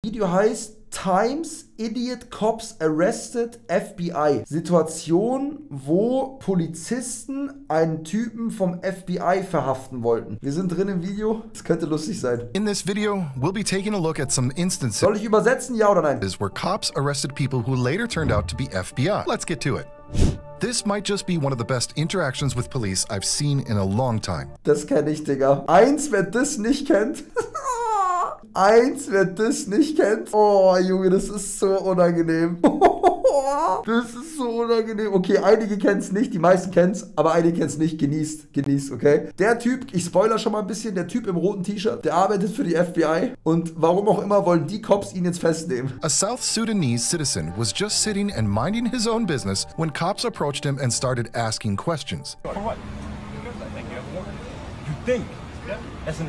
Video heißt Times Idiot Cops Arrested FBI. Situation, wo Polizisten einen Typen vom FBI verhaften wollten. Wir sind drin im Video. Das könnte lustig sein. In this video, we'll be taking a look at some instances. Soll ich übersetzen, ja oder nein? Where cops arrested people who later turned out to be FBI. Let's get to it. This might just be one of the best interactions with police I've seen in a long time. Das kenne ich, Digga. Wer das nicht kennt. Wer das nicht kennt. Oh, Junge, das ist so unangenehm. Das ist so unangenehm. Okay, einige kennen es nicht, die meisten kennen es, aber einige kennen es nicht. Genießt, okay? Der Typ, ich spoiler schon mal ein bisschen, der Typ im roten T-Shirt, der arbeitet für die FBI und warum auch immer wollen die Cops ihn jetzt festnehmen. A South Sudanese citizen was just sitting and minding his own business when cops approached him and started asking questions. For what? You think? That's an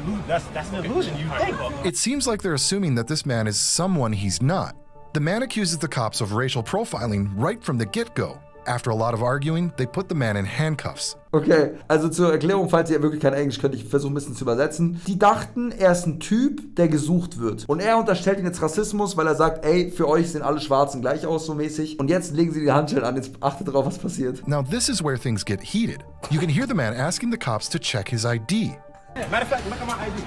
illusion. You think. It seems like they're assuming that this man is someone he's not. The man accuses the cops of racial profiling right from the get-go. After a lot of arguing, they put the man in handcuffs. Okay, also zur Erklärung, falls ihr wirklich kein Englisch könnt, ich versuche ein bisschen zu übersetzen. Die dachten, er ist ein Typ, der gesucht wird. Und er unterstellt ihn jetzt Rassismus, weil er sagt, ey, für euch sehen alle Schwarzen gleich aus, so mäßig. Und jetzt legen sie die Handschellen an, jetzt achtet drauf, was passiert. Now this is where things get heated. You can hear the man asking the cops to check his ID. Matter of fact, look at my ID.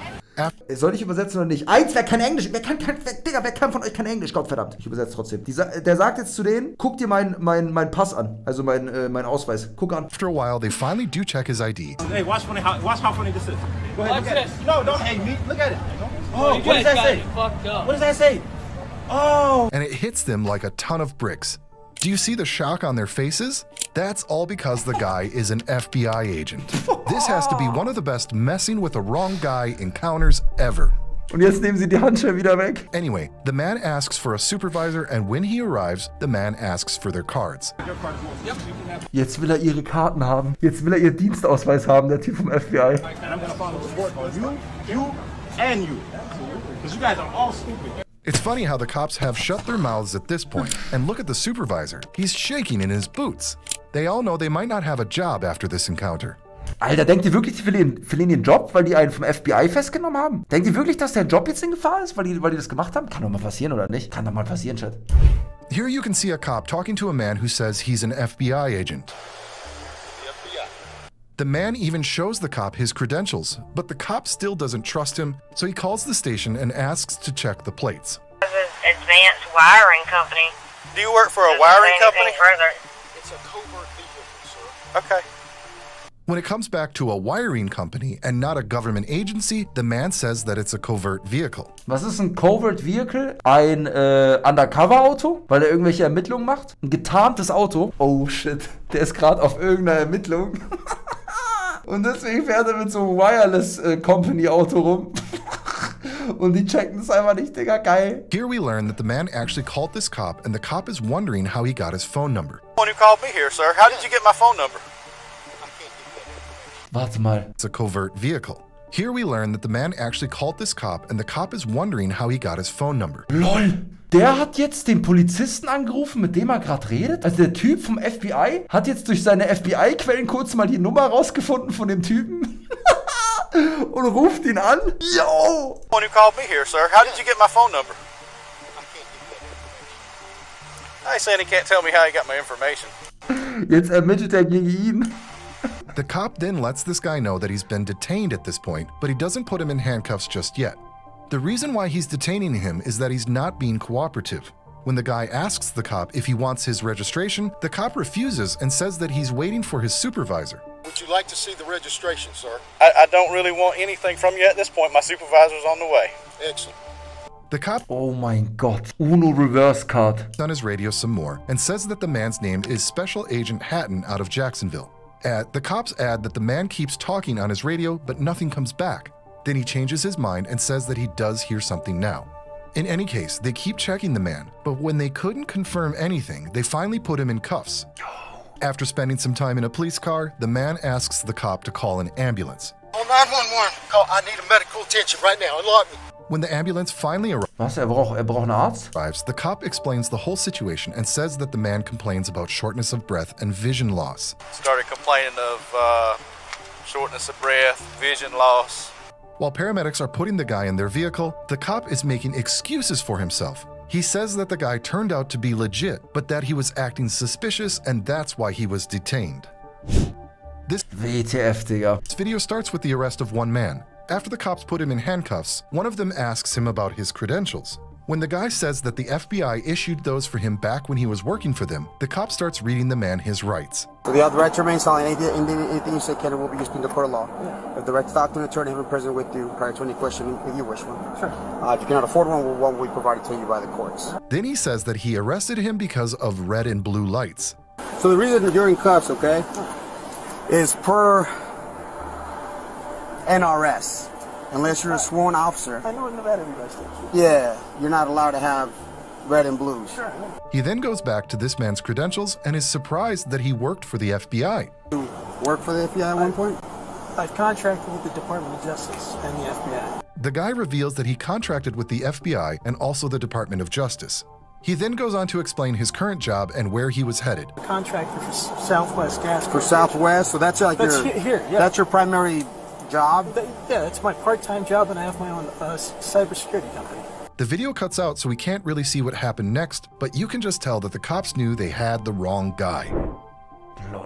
Soll ich übersetzen oder nicht? Wer kann Englisch? Wer kann von euch kein Englisch? Gottverdammt. Ich übersetze trotzdem. Der sagt jetzt zu denen, guck dir mein Pass an. Also mein Ausweis. Guck an. After a while, they finally do check his ID. Hey, watch how funny this is. Go ahead, look at it. No, don't hate me. Look at it. Oh, what does that say? What does that say? Oh. And it hits them like a ton of bricks. Do you see the shock on their faces? That's all because the guy is an FBI agent. This has to be one of the best messing with the wrong guy encounters ever. Und jetzt nehmen sie die Handschellen wieder weg. Anyway, the man asks for a supervisor, and when he arrives, the man asks for their cards. Jetzt will er ihre Karten haben. Jetzt will er ihren Dienstausweis haben, der Typ vom FBI. And I'm gonna follow the report on you, and you. Because you guys are all stupid. It's funny how the cops have shut their mouths at this point. And look at the supervisor. He's shaking in his boots. They all know they might not have a job after this encounter. Alter, denkt ihr wirklich, die verlieren den Job, weil die einen vom FBI festgenommen haben? Denkt ihr wirklich, dass der Job jetzt in Gefahr ist, weil die das gemacht haben? Kann doch mal passieren, oder nicht? Kann doch mal passieren, Chat. Here you can see a cop talking to a man who says he's an FBI agent. The man even shows the cop his credentials, but the cop still doesn't trust him, so he calls the station and asks to check the plates. Advanced wiring company. Do you work for a wiring company? It's a covert vehicle, sir. Okay. When it comes back to a wiring company and not a government agency, the man says that it's a covert vehicle. Was ist ein Covert Vehicle? Ein Undercover-Auto, weil er irgendwelche Ermittlungen macht? Ein getarntes Auto? Oh shit, der ist gerade auf irgendeiner Ermittlung. Und deswegen fährt er mit so einem Wireless-Company-Auto rum. Und die checken das einfach nicht, Digga, geil. Here we learn that the man actually called this cop, and the cop is wondering how he got his phone number. One who called me here, sir. How did you get my phone number? Warte mal. It's a covert vehicle. Here we learn that the man actually called this cop, and the cop is wondering how he got his phone number. LOL. Der hat jetzt den Polizisten angerufen, mit dem er gerade redet? Also der Typ vom FBI hat jetzt durch seine FBI-Quellen kurz mal die Nummer rausgefunden von dem Typen und ruft ihn an. Yo! One who called me here, sir. How did you get my phone number? I ain't saying he can't tell me how he got my information. Jetzt ermittelt er gegen ihn. The cop then lets this guy know that he's been detained at this point, but he doesn't put him in handcuffs just yet. The reason why he's detaining him is that he's not being cooperative. When the guy asks the cop if he wants his registration, the cop refuses and says that he's waiting for his supervisor. Would you like to see the registration, sir? I don't really want anything from you at this point. My supervisor's on the way. Excellent. The cop Oh mein Gott. Uno Reverse Card. on his radio some more and says that the man's name is Special Agent Hatton out of Jacksonville. The cops add that the man keeps talking on his radio, but nothing comes back. Then he changes his mind and says that he does hear something now. In any case, they keep checking the man, but when they couldn't confirm anything, they finally put him in cuffs. After spending some time in a police car, the man asks the cop to call an ambulance. Oh, 911. Call. I need a medical attention right now. Unlock me. When the ambulance finally Was? Er braucht einen Arzt? arrives, the cop explains the whole situation and says that the man complains about shortness of breath and vision loss. Started complaining of shortness of breath, vision loss. While paramedics are putting the guy in their vehicle, the cop is making excuses for himself. He says that the guy turned out to be legit, but that he was acting suspicious and that's why he was detained. This WTF, Digga. video starts with the arrest of one man. After the cops put him in handcuffs, one of them asks him about his credentials. When the guy says that the FBI issued those for him back when he was working for them, the cop starts reading the man his rights. So you have the right to remain silent. Anything you say can and will be used in the court of law. You have the right to talk to an attorney, have him present with you prior to any question if you wish one. Sure. If you cannot afford one will be provided to you by the courts. Then he says that he arrested him because of red and blue lights. So the reason you're in cuffs, okay, is per NRS. Unless you're a sworn officer. I know in Nevada you guys do. Yeah, you're not allowed to have red and blues. Sure. He then goes back to this man's credentials and is surprised that he worked for the FBI. You worked for the FBI at one point? I've contracted with the Department of Justice and the FBI. The guy reveals that he contracted with the FBI and also the Department of Justice. He then goes on to explain his current job and where he was headed. Contractor for Southwest Gas. For Southwest? So that's like that's your primary job? Yeah, it's my part-time job, and I have my own cybersecurity company. The video cuts out, so we can't really see what happened next, but you can just tell that the cops knew they had the wrong guy.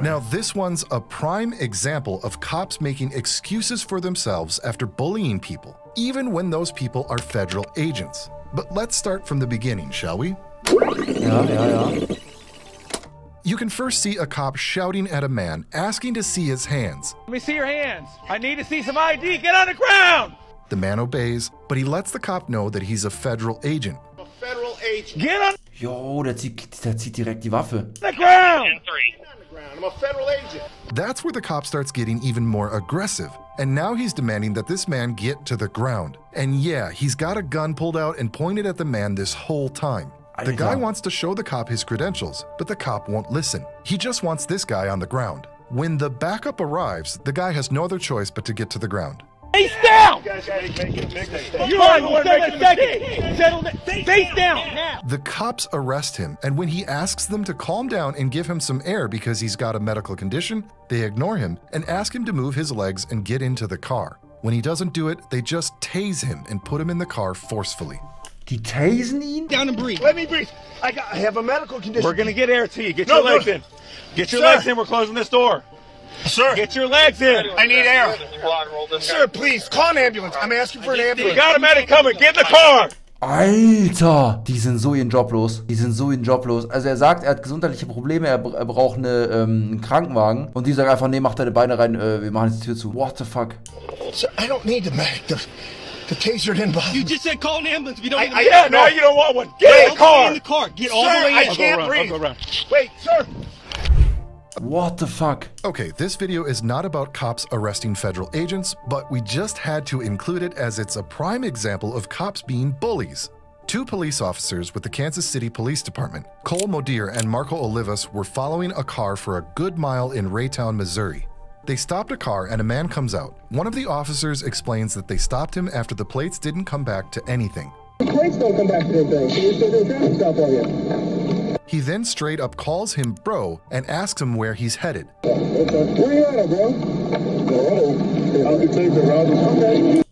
Now, this one's a prime example of cops making excuses for themselves after bullying people, even when those people are federal agents. But let's start from the beginning, shall we? Ja. You can first see a cop shouting at a man, asking to see his hands. Let me see your hands. I need to see some ID. Get on the ground. The man obeys, but he lets the cop know that he's a federal agent. A federal agent. Get on Jo, der zieht direkt die Waffe. the ground. I'm a federal agent. That's where the cop starts getting even more aggressive. And now he's demanding that this man get to the ground. And yeah, he's got a gun pulled out and pointed at the man this whole time. The guy wants to show the cop his credentials, but the cop won't listen. He just wants this guy on the ground. When the backup arrives, the guy has no other choice but to get to the ground. Face down. You are the one making a mistake. Settle down. Face down now. The cops arrest him, and when he asks them to calm down and give him some air because he's got a medical condition, they ignore him and ask him to move his legs and get into the car. When he doesn't do it, they just tase him and put him in the car forcefully. Die tasen ihn? Down and breathe. Let me breathe. I have a medical condition. We're gonna get air to you. Get your legs in. Get your legs in. We're closing this door. Sir, Get your legs in. I need air. Sir, please, call an ambulance. I'm asking for an You ambulance. got a medic coming. Get in the car. Alter, die sind so ihren Job los. Die sind so ihren Job los. Also er sagt, er hat gesundheitliche Probleme, er braucht einen Krankenwagen. Und die sagen einfach, nee, mach deine Beine rein, wir machen jetzt die Tür zu. What the fuck? Sir, I don't need the medic. The taser didn't bother me. You just said call an ambulance if you don't need Yeah, no, you don't want one. Get in the car. in the car. Get Sir, all the way in. I can't breathe. I'll go around. Wait, sir. What the fuck? Okay, this video is not about cops arresting federal agents, but we just had to include it as it's a prime example of cops being bullies. Two police officers with the Kansas City Police Department, Cole Modir and Marco Olivas, were following a car for a good mile in Raytown, Missouri. They stopped a car and a man comes out. One of the officers explains that they stopped him after the plates didn't come back to anything. The plates don't come back to anything, so you're still doing traffic stop on you. He then straight up calls him bro and asks him where he's headed. Okay. Where you at, bro? I'll be taking the route.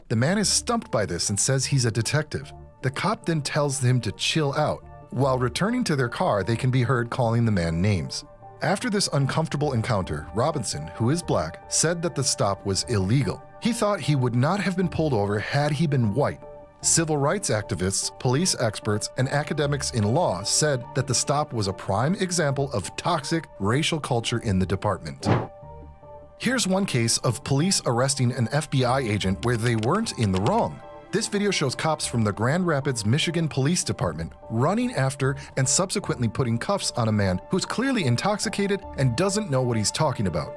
The man is stumped by this and says he's a detective. The cop then tells him to chill out. While returning to their car, they can be heard calling the man names. After this uncomfortable encounter, Robinson, who is black, said that the stop was illegal. He thought he would not have been pulled over had he been white. Civil rights activists, police experts, and academics in law said that the stop was a prime example of toxic racial culture in the department. Here's one case of police arresting an FBI agent where they weren't in the wrong. This video shows cops from the Grand Rapids, Michigan Police Department running after and subsequently putting cuffs on a man who's clearly intoxicated and doesn't know what he's talking about.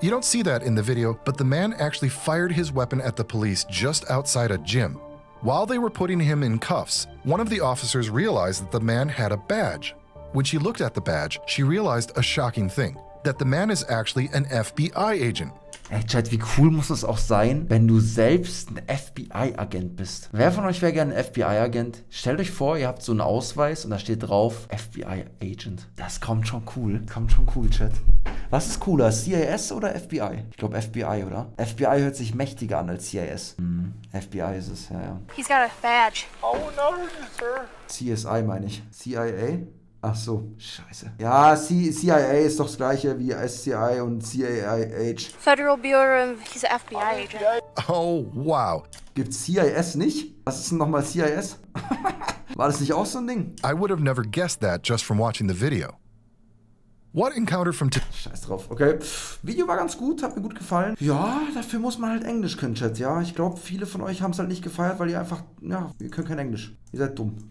You don't see that in the video, but the man actually fired his weapon at the police just outside a gym. While they were putting him in cuffs, one of the officers realized that the man had a badge. When she looked at the badge, she realized a shocking thing. that the man is actually an FBI agent. Ey, Chat, wie cool muss es auch sein, wenn du selbst ein FBI-Agent bist? Wer von euch wäre gerne ein FBI-Agent? Stellt euch vor, ihr habt so einen Ausweis und da steht drauf FBI-Agent. Das kommt schon cool. Kommt schon cool, Chat. Was ist cooler, CIS oder FBI? Ich glaube FBI, oder? FBI hört sich mächtiger an als CIS. FBI ist es, ja. He's got a badge. Oh, no, sir. CSI meine ich. CIA? Ach so, scheiße. Ja, CIA ist doch das gleiche wie SCI und CAIH. Federal Bureau, he's an FBI agent. Oh, wow. Gibt's CIS nicht? Was ist denn nochmal CIS? War das nicht auch so ein Ding? I would have never guessed that just from watching the video. What encounter from Scheiß drauf, okay. Video war ganz gut, hat mir gut gefallen. Ja, dafür muss man halt Englisch können, Chat, ja. Ich glaube, viele von euch haben es halt nicht gefeiert, weil ihr einfach, ja, ihr könnt kein Englisch. Ihr seid dumm.